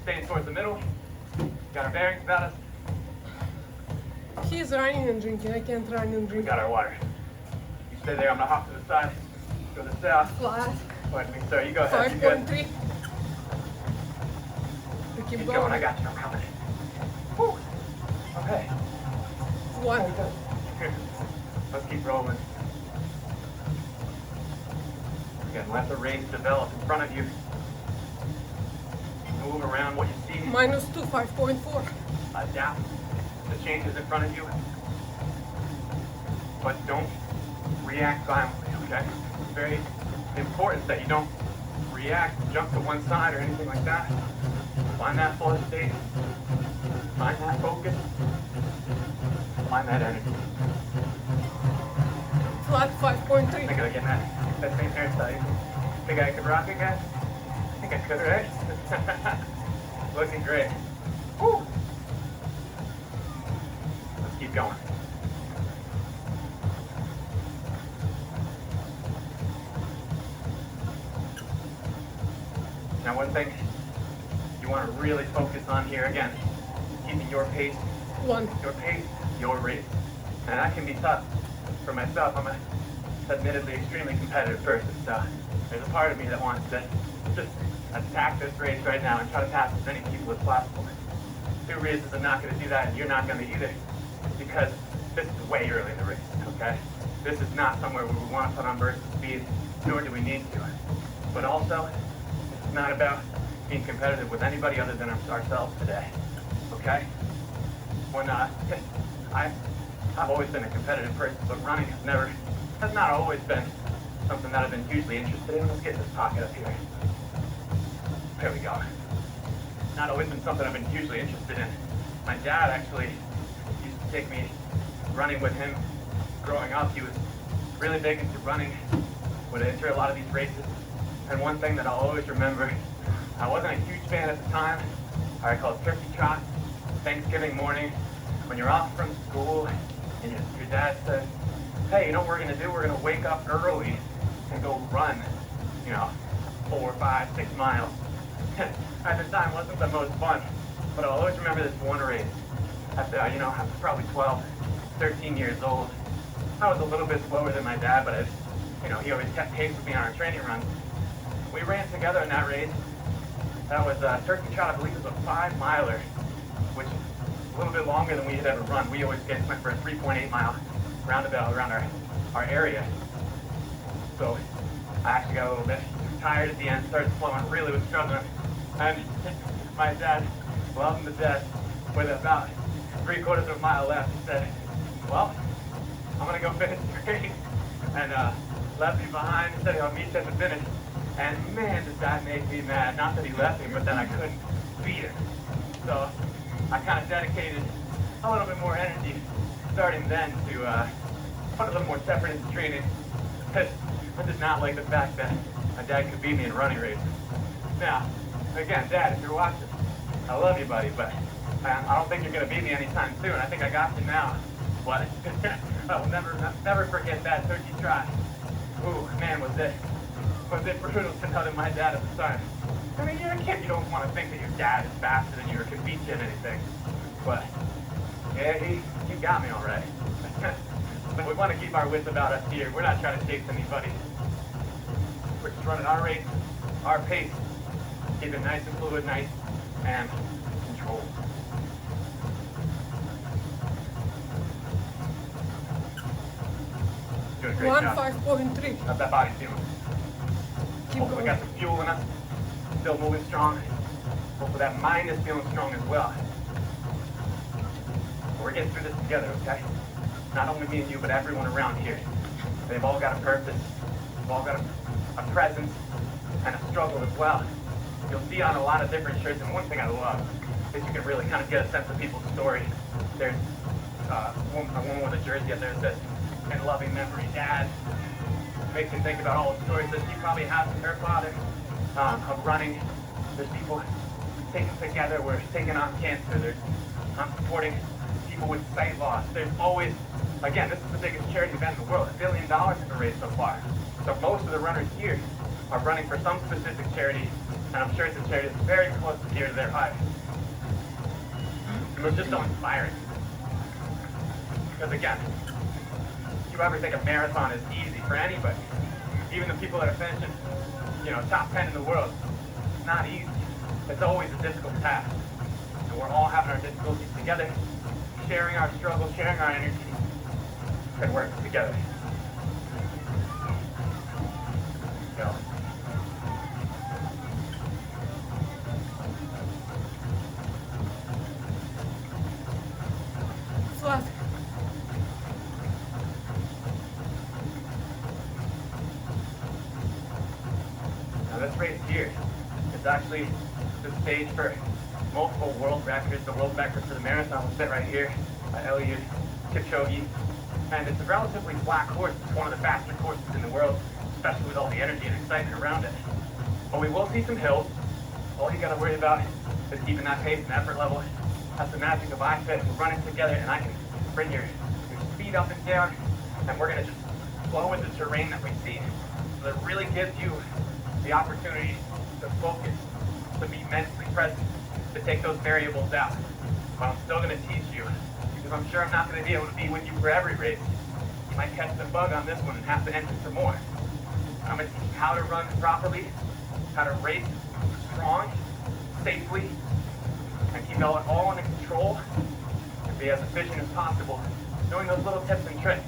staying towards the middle, got our bearings about us. He's running and drinking. I can't run and We drink. got our water. You stay there, I'm gonna hop to the side, go to the south. Flat. Pardon me, sir, you go ahead, you good. 5.3. We keep Keep going. going, I got you, I'm coming. Woo. Okay. One. Here. Let's keep rolling. Again, let the race develop in front of you. Move around what you see. Minus 2, 5.4. Adapt the changes in front of you. But don't react violently, okay? It's very important that you don't react, jump to one side or anything like that. Find that flow state. Find that focus. find that energy. Flat I 5.3. think I get that same hairstyle. You think I could rock it, guys? I think I could, right? Looking great. Woo! Let's keep going. Now, one thing you want to really focus on here, again, keeping your pace, your race. And that can be tough for myself. I'm admittedly extremely competitive person, so there's a part of me that wants to just attack this race right now and try to pass as many people as possible. 2 reasons I'm not going to do that, and you're not going to either, because this is way early in the race, okay? This is not somewhere where we want to put on bursts of speed, nor do we need to. But also, it's not about being competitive with anybody other than ourselves today, okay? When I've always been a competitive person, but running has not always been something that I've been hugely interested in. Let's get this pocket up here. There we go. Not always been something I've been hugely interested in. My dad actually used to take me running with him growing up. He was really big into running, would enter a lot of these races. And one thing that I'll always remember, I wasn't a huge fan at the time. I call it turkey trot. Thanksgiving morning, when you're off from school, and your dad says, hey, you know what we're gonna do? We're gonna wake up early and go run, 4, 5, 6 miles. At the time, wasn't the most fun, but I'll always remember this one race. After, I was probably 12, 13 years old. I was a little bit slower than my dad, but he always kept pace with me on our training runs. We ran together in that race. That was turkey trot, I believe it was a 5-miler, which is a little bit longer than we had ever run. We always went for a 3.8-mile roundabout around our area. So I actually got a little bit tired at the end, started slowing, really was struggling. And my dad, loved him to death, with about 3/4 of a mile left, he said, well, I'm gonna go finish the race. And left me behind and said he'll meet you at the finish. And man, does that make me mad. Not that he left me, but that I couldn't beat him. So I kind of dedicated a little bit more energy starting then to put a little more effort into training. Because I did not like the fact that my dad could beat me in running races. Now, again, Dad, if you're watching, I love you, buddy, but I don't think you're going to beat me anytime soon. I think I got you now. But I will never forget that turkey trot. Ooh, man, was it brutal to know that my dad at the time. I mean, you're a kid, you don't want to think that your dad is faster than you or can beat you in anything. But, yeah, he got me all right. But we want to keep our wits about us here. We're not trying to chase anybody. We're just running our race, our pace, keep it nice and fluid, nice and controlled. Doing a great job. 5.3. How's that body feeling? Keep Hopefully we going. got some fuel in us. Still moving strong. Hopefully that mind is feeling strong as well. But we're getting through this together, okay? Not only me and you, but everyone around here. They've all got a purpose. They've all got a presence and a struggle as well. You'll see on a lot of different shirts, and one thing I love is you can really kind of get a sense of people's story. There's a woman with a jersey up there that says, "In loving memory, Dad." Makes you think about all the stories that she probably has with her father of running. There's people taken together, we're taking on cancer. There's supporting people with sight loss. There's always, again, this is the biggest charity event in the world, $1 billion in the race so far. So most of the runners here are running for some specific charity, and I'm sure it's a charity that's very close to dear to their heart. And it's just so inspiring. Because again, you ever think a marathon is easy for anybody, even the people that are finishing, top 10 in the world, it's not easy. It's always a difficult task. And we're all having our difficulties together, sharing our struggles, sharing our energy, and working together. Go. Flat. Now this race here is actually the stage for multiple world records. The world record for the marathon was set right here by Eliud Kipchoge, and it's a relatively flat course. It's one of the faster courses in the world, especially with all the energy and excitement around it. But we will see some hills. All you got to worry about is keeping that pace and effort level. That's the magic of IFIT. We're running together, and I can bring your speed up and down, and we're going to just flow with the terrain that we see. So it really gives you the opportunity to focus, to be mentally present, to take those variables out. But I'm still going to teach you, because I'm sure I'm not going to be able to be with you for every race. You might catch the bug on this one and have to enter for more. I'm going to teach you how to run properly, how to race strong, safely, and keep it all under control, and be as efficient as possible, doing those little tips and tricks.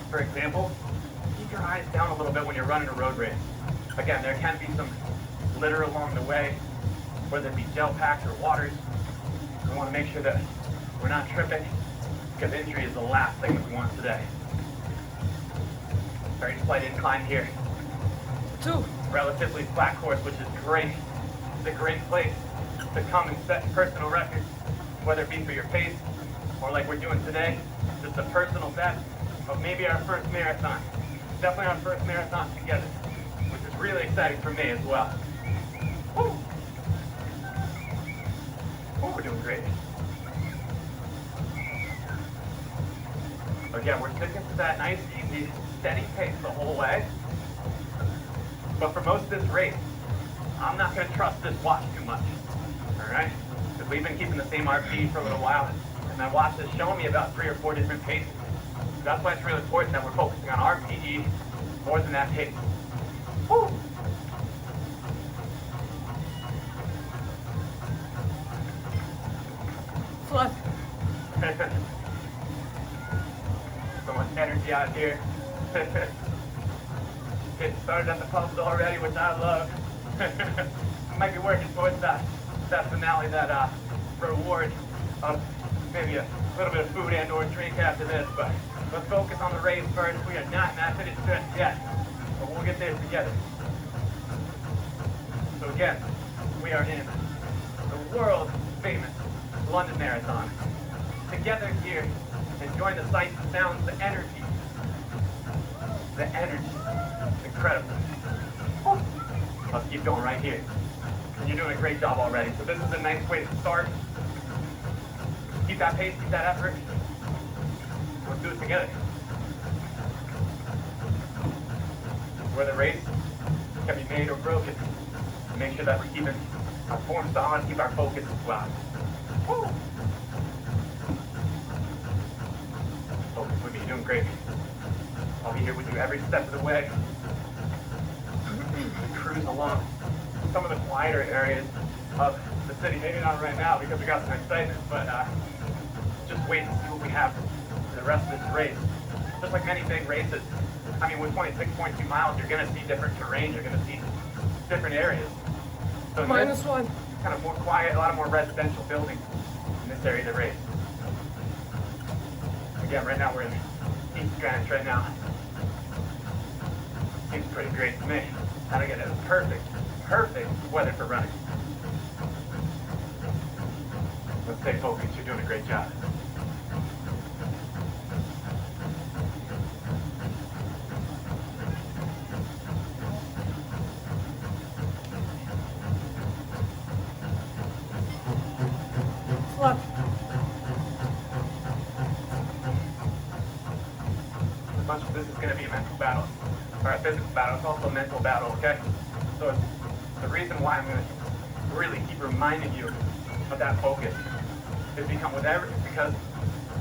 For example, keep your eyes down a little bit when you're running a road race. Again, there can be some litter along the way, whether it be gel packs or waters. We want to make sure that we're not tripping, because injury is the last thing that we want today. Very slight incline here. 2. Relatively flat course, which is great. It's a great place to come and set personal records, whether it be for your pace or like we're doing today, just a personal best of maybe our first marathon. Definitely our first marathon together, which is really exciting for me as well. Woo! Oh, we're doing great. Again, we're sticking to that nice, easy, steady pace the whole way. But for most of this race, I'm not going to trust this watch too much. Alright? Because we've been keeping the same RPE for a little while, and my watch has shown me about 3 or 4 different paces. So that's why it's really important that we're focusing on RPE more than that pace. Woo! Flat. So much energy out here. Getting started at the pubs already, which I love. Might be working towards that finale, that reward of maybe a little bit of food and or drink after this, but let's focus on the race first. We are not in that finish stretch yet, but we'll get there together. So again, we are in the world famous London Marathon. Together here, enjoying the sights, the sounds, the energy. The energy. Incredible. Let's keep going right here. And you're doing a great job already. So this is a nice way to start. Keep that pace, keep that effort. Let's do it together. Where the race can be made or broken. Make sure that we're keeping our form solid, keep our focus as well. Woo! Focus with me, you're doing great. I'll be here with you every step of the way. Cruise along some of the quieter areas of the city. Maybe not right now because we got some excitement, but just wait and see what we have for the rest of this race. Just like many big races, I mean, with 26.2 miles, you're going to see different terrain, you're going to see different areas. So -1. Kind of more quiet, a lot of more residential buildings in this area of the race. Again, right now we're in East Greenwich right now. Seems pretty great to me. How to get it perfect weather for running. Let's stay focused. You're doing a great job. Flat. Much of this is going to be a mental battle, or a physical battle. It's also a mental battle, okay? So it's the reason why I'm going to really keep reminding you of that focus is because,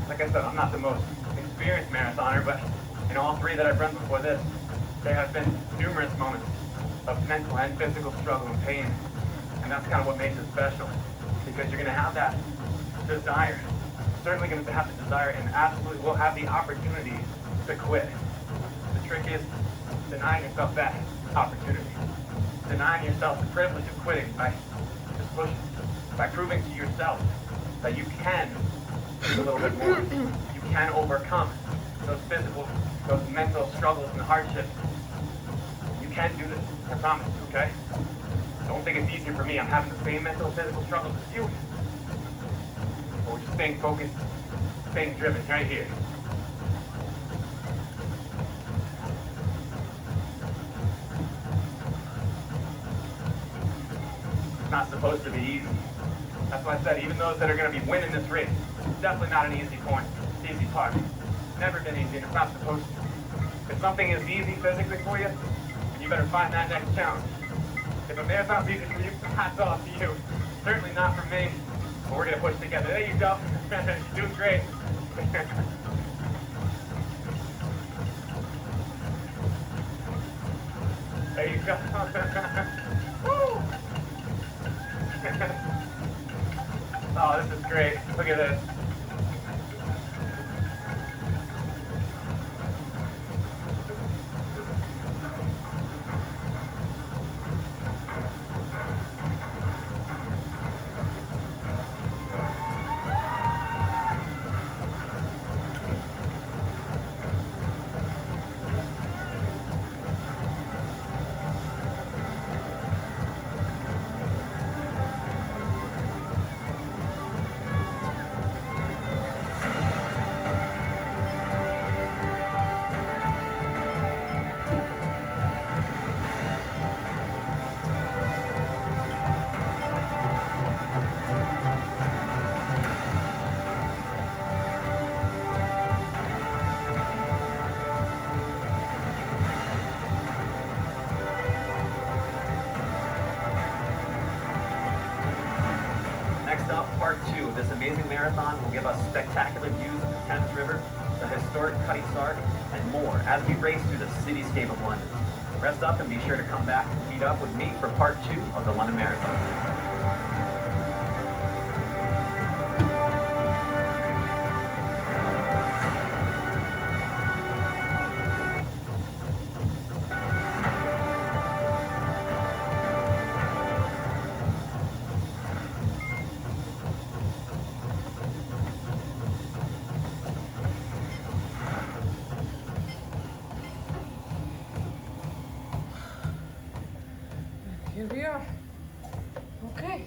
like I said, I'm not the most experienced marathoner, but in all 3 that I've run before this, there have been numerous moments of mental and physical struggle and pain, and that's kind of what makes it special, because you're going to have that desire, certainly going to have the desire, and absolutely will have the opportunity to quit. The trick is denying yourself that opportunity. Denying yourself the privilege of quitting by just pushing, by proving to yourself that you can do a little bit more. You can overcome those physical, those mental struggles and hardships. You can do this, I promise, okay? Don't think it's easier for me. I'm having the same mental and physical struggles as you. But we're just staying focused, being driven right here. It's not supposed to be easy. That's why I said even those that are going to be winning this race, it's definitely not an easy point, easy part. It's never been easy, and it's not supposed to. If something is easy physically for you, then you better find that next challenge. If a marathon's easy for you, hats off to you. Certainly not for me, but we're going to push together. There you go. You're doing great. There you go. Woo! Oh, this is great. Look at this. Next up, part 2 of this amazing marathon will give us spectacular views of the Thames River, the historic Cutty Sark, and more as we race through the cityscape of London. Rest up and be sure to come back and meet up with me for part 2 of the London Marathon. Here we are. Okay.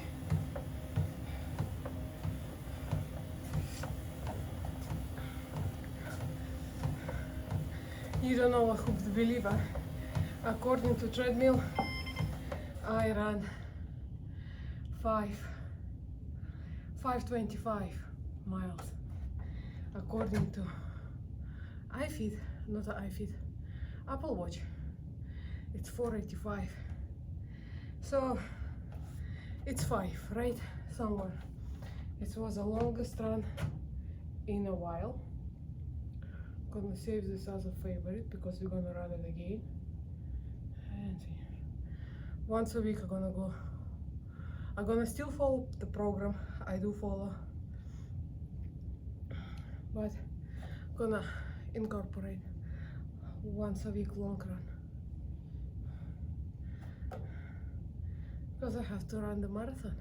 You don't know, I hope to believe. According to treadmill, I ran 525 miles. According to IFIT, not IFIT, Apple Watch, it's 485. So it's 5, right? Somewhere. It was the longest run in a while. Gonna save this as a favorite because we're gonna run it again. And once a week I'm gonna go. I'm gonna still follow the program. I do follow, but gonna incorporate once a week long run. Because I have to run the marathon,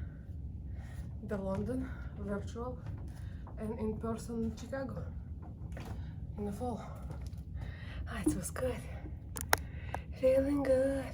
the London, virtual, and in person in Chicago in the fall. It was good, feeling good.